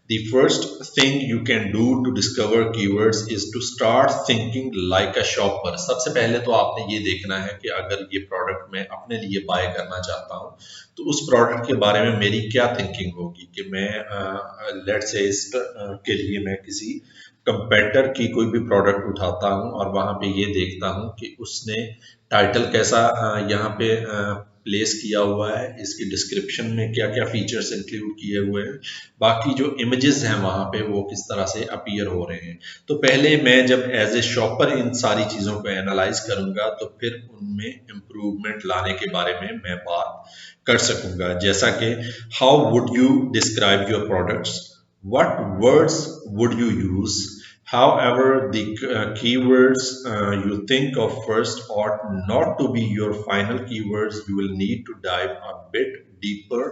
The first thing you can do to discover keywords is to start thinking like a shopper. सबसे पहले तो आपने ये देखना है कि अगर ये प्रोडक्ट मैं अपने लिए बाय करना चाहता हूँ तो उस प्रोडक्ट के बारे में मेरी क्या थिंकिंग होगी कि मैं लेट्स से के लिए मैं किसी कंपेटर की कोई भी प्रोडक्ट उठाता हूँ और वहाँ पे ये देखता हूँ कि उसने टाइटल कैसा यहाँ पे प्लेस किया हुआ है, इसकी डिस्क्रिप्शन में क्या क्या फीचर्स इंक्लूड किए हुए हैं, बाकी जो इमेजेस हैं वहाँ पे वो किस तरह से अपीयर हो रहे हैं। तो पहले मैं जब एज ए शॉपर इन सारी चीज़ों को एनालाइज करूँगा तो फिर उनमें इम्प्रूवमेंट लाने के बारे में मैं बात कर सकूँगा, जैसा कि how would you describe your products, what words would you use. However, the keywords you think of first ought not to be your final keywords. You will need to dive a bit deeper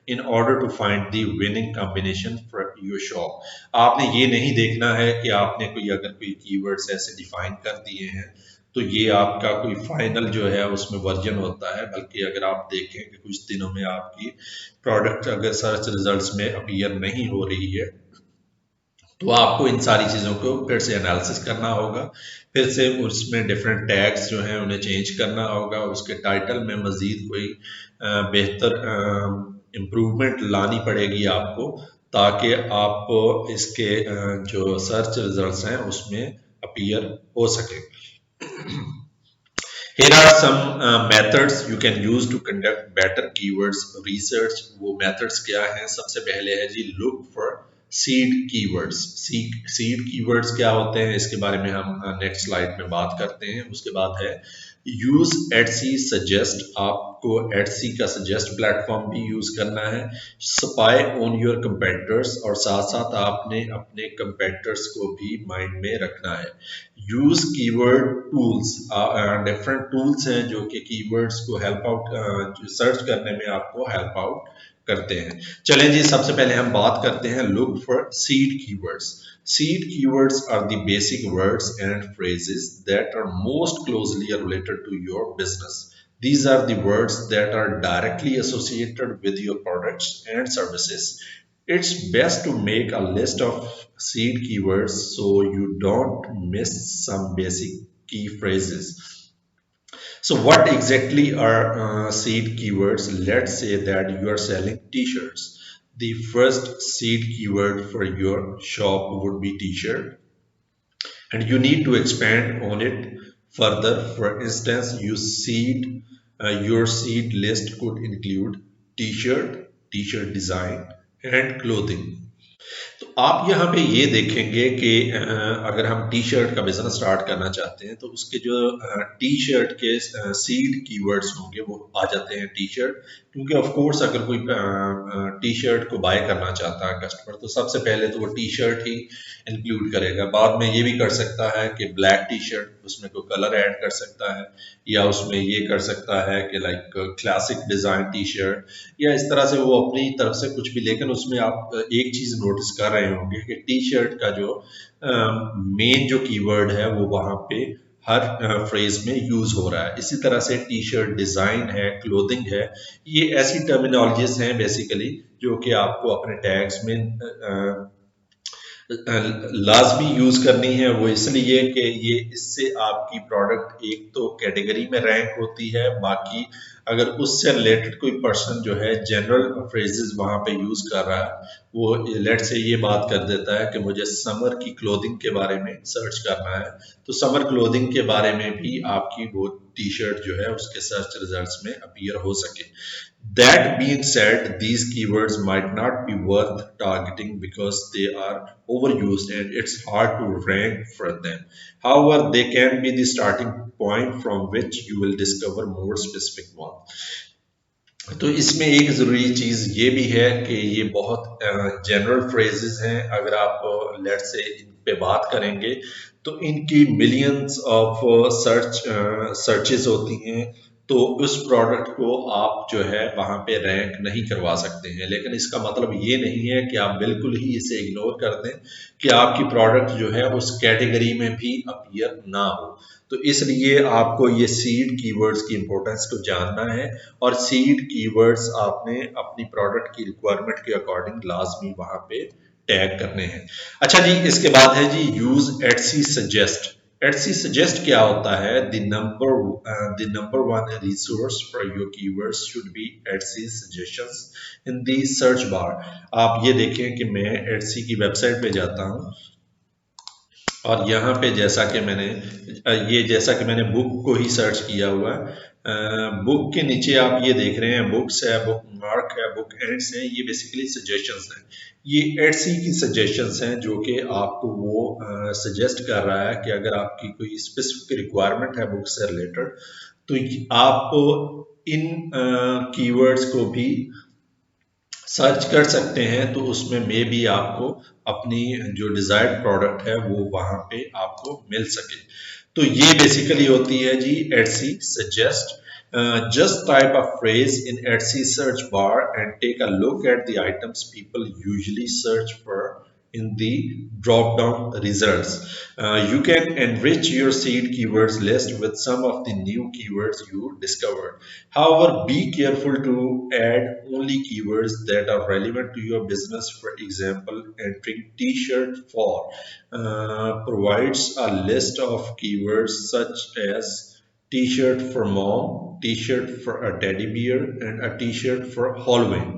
in order to find the winning combination for your shop. आपने ये नहीं देखना है कि आपने कोई अगर कोई keywords ऐसे डिफाइन कर दिए हैं तो ये आपका कोई फाइनल जो है उसमें वर्जन होता है, बल्कि अगर आप देखें कि कुछ दिनों में आपकी प्रोडक्ट अगर सर्च रिजल्ट्स में अपीयर नहीं हो रही है तो आपको इन सारी चीज़ों को फिर से एनालिसिस करना होगा, फिर से उसमें डिफरेंट टैग्स जो हैं उन्हें चेंज करना होगा, उसके टाइटल में मज़ीद कोई बेहतर इम्प्रूवमेंट लानी पड़ेगी आपको, ताकि आप इसके जो सर्च रिजल्ट्स हैं उसमें अपीयर हो सके। Here are some methods you can use to conduct better keywords research. वो methods क्या हैं? सबसे पहले है जी look for seed keywords. Seed keywords क्या होते हैं इसके बारे में हम नेक्स्ट स्लाइड में बात करते हैं। उसके बाद है यूज Etsy suggest, आपको Etsy का suggest प्लेटफॉर्म भी यूज करना है। स्पाई ऑन योर कंपेटिटर्स, और साथ साथ आपने अपने कंपेटिटर्स को भी माइंड में रखना है। Use keyword tools, different tools हैं जो कि कीवर्ड्स को हेल्प आउट सर्च करने में आपको हेल्प आउट करते हैं। चलें जी, सबसे पहले हम बात करते हैं look for seed keywords. Seed keywords are the basic words and phrases that are most closely related to your business. These are the words that are directly associated with your products and services. It's best to make a list of seed keywords so you don't miss some basic key phrases. So, what exactly are seed keywords? Let's say that you are selling t-shirts. The first seed keyword for your shop would be t-shirt, and you need to expand on it further. For instance, your seed list could include t-shirt, t-shirt design, and clothing. तो आप यहाँ पे ये देखेंगे कि अगर हम टी शर्ट का बिजनेस स्टार्ट करना चाहते हैं तो उसके जो टी शर्ट के सीड कीवर्ड्स होंगे वो आ जाते हैं टी शर्ट, क्योंकि ऑफ कोर्स अगर कोई टी शर्ट को बाय करना चाहता है कस्टमर तो सबसे पहले तो वो टी शर्ट ही इंक्लूड करेगा। बाद में ये भी कर सकता है कि ब्लैक टी शर्ट, उसमें कोई कलर ऐड कर सकता है, या उसमें ये कर सकता है कि like classic design T shirt, या इस तरह से वो अपनी तरफ से कुछ भी। लेकिन उसमें आप एक चीज नोटिस कर रहे होंगे कि टी शर्ट का जो मेन जो कीवर्ड है वो वहां पे हर फ्रेज में यूज हो रहा है। इसी तरह से टी शर्ट डिजाइन है, क्लोथिंग है, ये ऐसी टर्मिनोलॉजीज हैं बेसिकली जो कि आपको अपने टैग्स में लाजमी यूज करनी है। वो इसलिए कि ये इससे आपकी प्रोडक्ट एक तो कैटेगरी में रैंक होती है, बाकी अगर उससे रिलेटेड कोई पर्सन जो है जनरल फ्रेजेस वहां पे यूज कर रहा है, वो लेट से ये बात कर देता है कि मुझे समर की क्लोथिंग के बारे में सर्च करना है, तो समर क्लोथिंग के बारे में भी आपकी वो टी शर्ट जो है उसके सर्च रिजल्ट्स में अपीयर हो सके। That being said, these keywords might not be worth targeting because they are overused and it's hard to rank for them. However, they can be the starting point from which you will discover more specific ones. तो इसमें एक ज़रूरी चीज़ ये भी है कि ये बहुत जनरल फ्रेजेस हैं। अगर आप लेट से इन पे बात करेंगे तो इनकी मिलियंस ऑफ सर्चेस होती हैं, तो उस प्रोडक्ट को आप जो है वहाँ पे रैंक नहीं करवा सकते हैं। लेकिन इसका मतलब ये नहीं है कि आप बिल्कुल ही इसे इग्नोर कर दें कि आपकी प्रोडक्ट जो है उस कैटेगरी में भी अपीयर ना हो। तो इसलिए आपको ये सीड कीवर्ड्स की इंपॉर्टेंस को जानना है, और सीड कीवर्ड्स आपने अपनी प्रोडक्ट की रिक्वायरमेंट के अकॉर्डिंग लाजमी वहां पे टैग करने हैं। अच्छा जी, इसके बाद है जी use Etsy suggest. Etsy suggest क्या होता है? The number one resource for your keywords should be Etsy suggestions in the search bar. आप ये देखें कि मैं एटसी की वेबसाइट पे जाता हूँ, और यहाँ पे जैसा कि मैंने बुक को ही सर्च किया हुआ है। बुक के नीचे आप ये देख रहे हैं बुक्स है, बुक मार्क है, बुक एड्स है, ये बेसिकली सजेशंस हैं। ये एडसी की सजेशंस हैं जो कि आपको वो सजेस्ट कर रहा है कि अगर आपकी कोई स्पेसिफिक रिक्वायरमेंट है बुक से रिलेटेड तो आप इन कीवर्ड्स को भी सर्च कर सकते हैं, तो उसमें मे भी आपको अपनी जो डिजायर्ड प्रोडक्ट है वो वहां पे आपको मिल सके। तो ये बेसिकली होती है जी Etsy suggest. Just type a phrase in Etsy search bar and take a look at the items people usually search for in the drop down results. You can enrich your seed keywords list with some of the new keywords you discovered. However, be careful to add only keywords that are relevant to your business. For example, entering t-shirt for provides a list of keywords such as t-shirt for mom, t-shirt for a teddy bear, and a t-shirt for Halloween.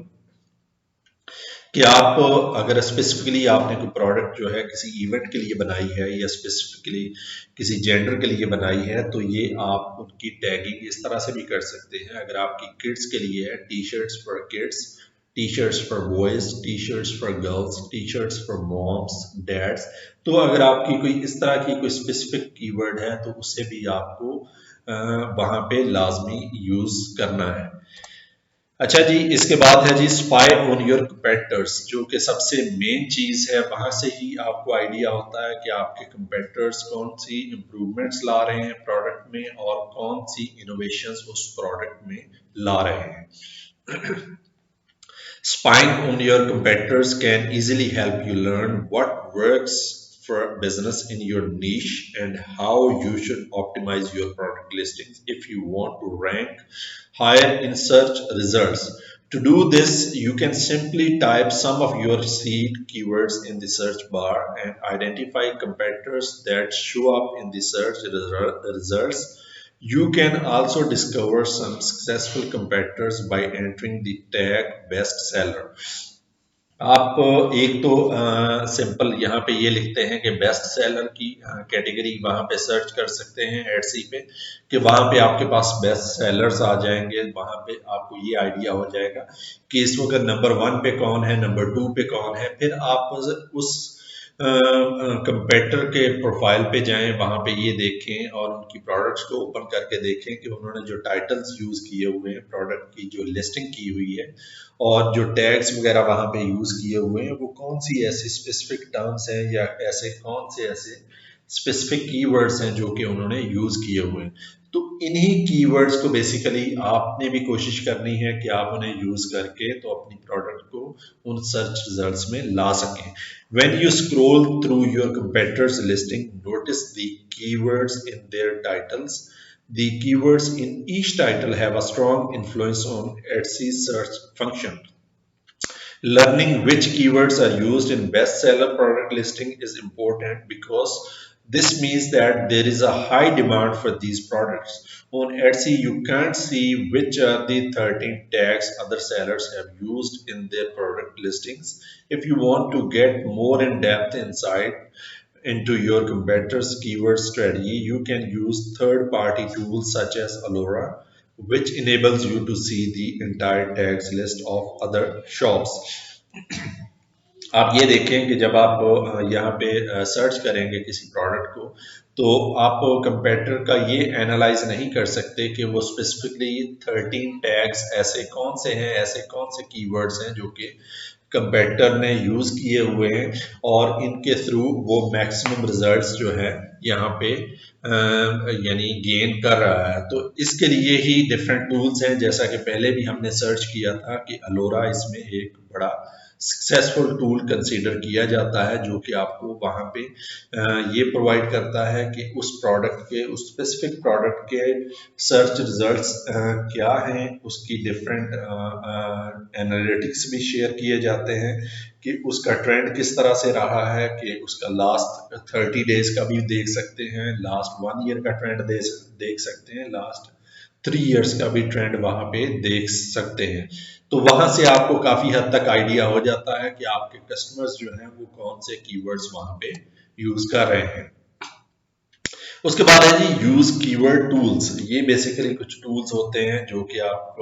कि आप अगर स्पेसिफिकली आपने कोई प्रोडक्ट जो है किसी इवेंट के लिए बनाई है या स्पेसिफिकली किसी जेंडर के लिए बनाई है, तो ये आप उनकी टैगिंग इस तरह से भी कर सकते हैं। अगर आपकी किड्स के लिए है, T shirts for kids, T shirts for boys, T shirts for girls, T shirts for moms dads, तो अगर आपकी कोई इस तरह की कोई स्पेसिफिक कीवर्ड है तो उसे भी आपको वहां पे लाजमी यूज करना है। अच्छा जी, इसके बाद है जी स्पाई ऑन योर कंपेटिटर्स, जो कि सबसे मेन चीज है। वहां से ही आपको आइडिया होता है कि आपके कंपेटिटर्स कौन सी इंप्रूवमेंट्स ला रहे हैं प्रोडक्ट में और कौन सी इनोवेशंस उस प्रोडक्ट में ला रहे हैं। Spying on your competitors can easily help you learn what works for business in your niche and how you should optimize your product listings if you want to rank higher in search results. To do this, you can simply type some of your seed keywords in the search bar and identify competitors that show up in the search results. You can also discover some successful competitors by entering the tag bestseller. आप एक तो सिंपल यहाँ पे ये लिखते हैं कि बेस्ट सेलर की कैटेगरी वहाँ पे सर्च कर सकते हैं एडसी पे, कि वहाँ पे आपके पास बेस्ट सेलर्स आ जाएंगे। वहाँ पे आपको ये आइडिया हो जाएगा कि इस वक्त नंबर 1 पे कौन है, नंबर 2 पे कौन है। फिर आप उस कंपेटर के प्रोफाइल पे जाएं, वहाँ पे ये देखें और उनकी प्रोडक्ट्स को ओपन करके देखें कि उन्होंने जो टाइटल्स यूज़ किए हुए हैं, प्रोडक्ट की जो लिस्टिंग की हुई है और जो टैग्स वगैरह वहाँ पे यूज़ किए हुए हैं, वो कौन सी ऐसी स्पेसिफिक टर्म्स हैं या ऐसे कौन से ऐसे स्पेसिफिक कीवर्ड्स हैं जो कि उन्होंने यूज़ किए हुए हैं। तो इन्हीं कीवर्ड्स को बेसिकली आपने भी कोशिश करनी है कि आप उन्हें यूज़ करके तो अपनी प्रोडक्ट को उन सर्च रिजल्ट्स में ला सकें। When you scroll through your competitors listing, notice the keywords in their titles. The keywords in each title have a strong influence on Etsy's search function. Learning which keywords are used in bestseller product listing is important because this means that there is a high demand for these products. On Etsy, you can't see which are the 13 tags other sellers have used in their product listings. If you want to get more in-depth insight into your competitor's keyword strategy, you can use third-party tools such as Alora, which enables you to see the entire tags list of other shops. आप ये देखें कि जब आप यहाँ पे सर्च करेंगे किसी प्रोडक्ट को, तो आप कंपेटिटर का ये एनालाइज नहीं कर सकते कि वो स्पेसिफिकली 13 टैग्स ऐसे कौन से हैं, ऐसे कौन से कीवर्ड्स हैं जो कि कंपेटिटर ने यूज़ किए हुए हैं और इनके थ्रू वो मैक्सिमम रिजल्ट्स जो है यहाँ पे यानी गेन कर रहा है। तो इसके लिए ही डिफरेंट टूल्स हैं, जैसा कि पहले भी हमने सर्च किया था कि अलोरा इसमें एक बड़ा सक्सेसफुल टूल कंसीडर किया जाता है, जो कि आपको वहाँ पे ये प्रोवाइड करता है कि उस प्रोडक्ट के, उस स्पेसिफिक प्रोडक्ट के सर्च रिजल्ट्स क्या हैं, उसकी डिफरेंट एनालिटिक्स भी शेयर किए जाते हैं कि उसका ट्रेंड किस तरह से रहा है, कि उसका लास्ट 30 डेज का भी देख सकते हैं, लास्ट 1 ईयर का ट्रेंड देख सकते हैं, लास्ट 3 इयर्स का भी ट्रेंड वहाँ पे देख सकते हैं। तो वहां से आपको काफी हद तक आइडिया हो जाता है कि आपके कस्टमर्स जो हैं वो कौन से कीवर्ड्स वहां पे यूज कर रहे हैं। उसके बाद है जी यूज कीवर्ड टूल्स। ये बेसिकली कुछ टूल्स होते हैं जो कि आप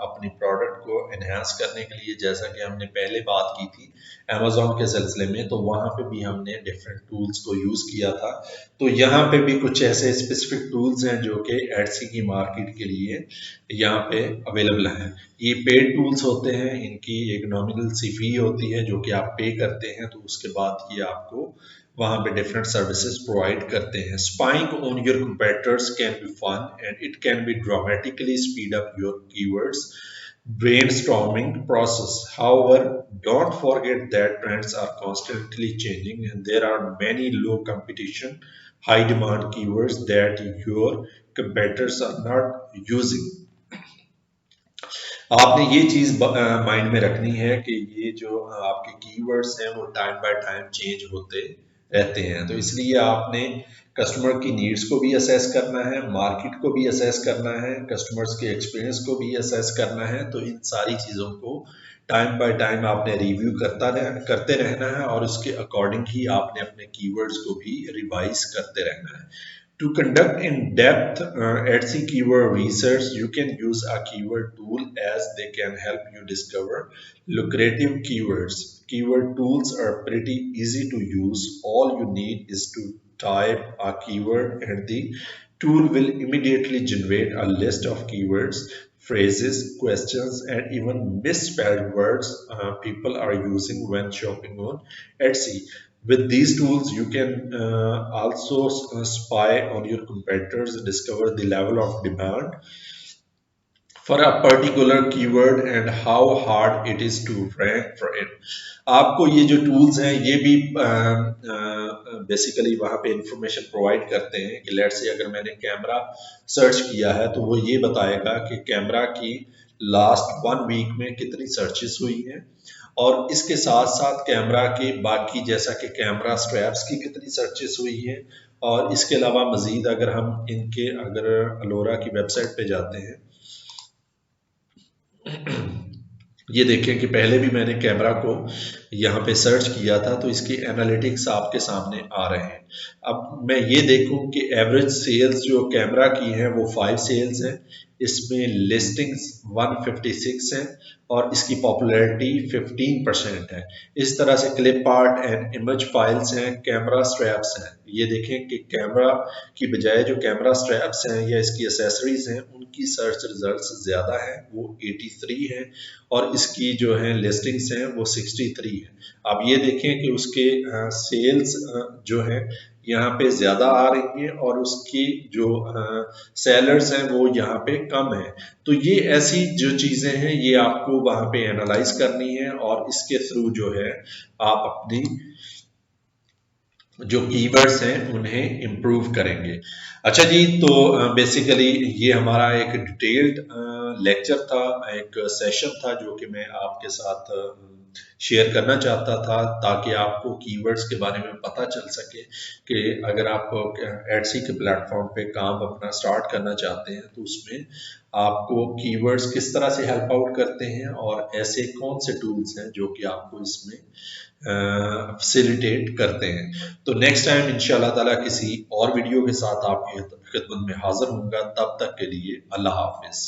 अपनी प्रोडक्ट को एनहांस करने के लिए, जैसा कि हमने पहले बात की थी अमेजोन के सिलसिले में, तो वहां पे भी हमने डिफरेंट टूल्स को यूज किया था। तो यहाँ पे भी कुछ ऐसे स्पेसिफिक टूल्स हैं जो कि एडसी की मार्केट के लिए यहाँ पे अवेलेबल हैं। ये पेड टूल्स होते हैं, इनकी एक नॉमिनल सी फी होती है जो कि आप पे करते हैं, तो उसके बाद ये आपको वहाँ पे डिफरेंट सर्विसेज प्रोवाइड करते हैं। Spying on your competitors can be fun and it can be dramatically speed up your keywords brainstorming process. However, don't forget that trends are constantly changing and there are many low competition, high demand keywords that your competitors are not using. आपने ये चीज माइंड में रखनी है कि ये जो आपके कीवर्ड्स हैं वो टाइम बाय टाइम चेंज होते रहते हैं, तो इसलिए आपने कस्टमर की नीड्स को भी असेस करना है, मार्केट को भी असेस करना है, कस्टमर्स के एक्सपीरियंस को भी असेस करना है। तो इन सारी चीज़ों को टाइम बाय टाइम आपने रिव्यू करते रहना है और उसके अकॉर्डिंग ही आपने अपने कीवर्ड्स को भी रिवाइज करते रहना है। To conduct in-depth Etsy keyword research, you can use a keyword tool as they can help you discover lucrative keywords. Keyword tools are pretty easy to use. All you need is to type a keyword and the tool will immediately generate a list of keywords, phrases, questions, and even misspelled words people are using when shopping on Etsy. With these tools, you can also spy on your competitors, discover the level of demand for a particular keyword and how hard it is to rank for it. आपको ये जो टूल्स हैं ये भी बेसिकली वहाँ पे इंफॉर्मेशन प्रोवाइड करते हैं कि लेट्स से अगर मैंने कैमरा सर्च किया है तो वो ये बताएगा कि कैमरा की लास्ट 1 वीक में कितनी सर्चेस हुई हैं, और इसके साथ साथ कैमरा के बाकी जैसा कि कैमरा स्ट्रैप्स की कितनी सर्चेस हुई हैं, और इसके अलावा मजीद अगर हम इनके अगर अलोरा की वेबसाइट पे जाते हैं ये देखें कि पहले भी मैंने कैमरा को यहाँ पे सर्च किया था तो इसकी एनालिटिक्स आपके सामने आ रहे हैं। अब मैं ये देखूं कि एवरेज सेल्स जो कैमरा की हैं वो 5 सेल्स हैं, इसमें लिस्टिंग्स 156 हैं और इसकी पॉपुलैरिटी 15% है। इस तरह से clip art and image files हैं, कैमरा स्ट्रैप्स हैं। ये देखें कि कैमरा की बजाय जो कैमरा स्ट्रैप्स हैं या इसकी एसेसरीज हैं उनकी सर्च रिजल्ट्स ज़्यादा हैं, वो 83 हैं, और इसकी जो है लिस्टिंग्स हैं वो 63 है। आप ये देखें कि उसके सेल्स जो है यहाँ पे ज़्यादा आ रही हैं और उसकी जो सेलर्स हैं वो यहाँ पे कम है। तो ये ऐसी जो चीज़ें हैं ये आपको वहाँ पे एनालाइज करनी है और इसके थ्रू जो है आप अपनी जो कीवर्ड्स हैं उन्हें इम्प्रूव करेंगे। अच्छा जी, तो बेसिकली ये हमारा एक डिटेल्ड लेक्चर था, एक सेशन था जो कि मैं आपके साथ शेयर करना चाहता था ताकि आपको कीवर्ड्स के बारे में पता चल सके कि अगर आप एडसी के प्लेटफॉर्म पे काम अपना स्टार्ट करना चाहते हैं तो उसमें आपको कीवर्ड्स किस तरह से हेल्प आउट करते हैं और ऐसे कौन से टूल्स हैं जो कि आपको इसमें फैसिलिटेट करते हैं। तो नेक्स्ट टाइम इंशाल्लाह ताला किसी और वीडियो के साथ आपकी खिदमत में हाजिर होऊंगा। तब तक के लिए अल्लाह हाफिज।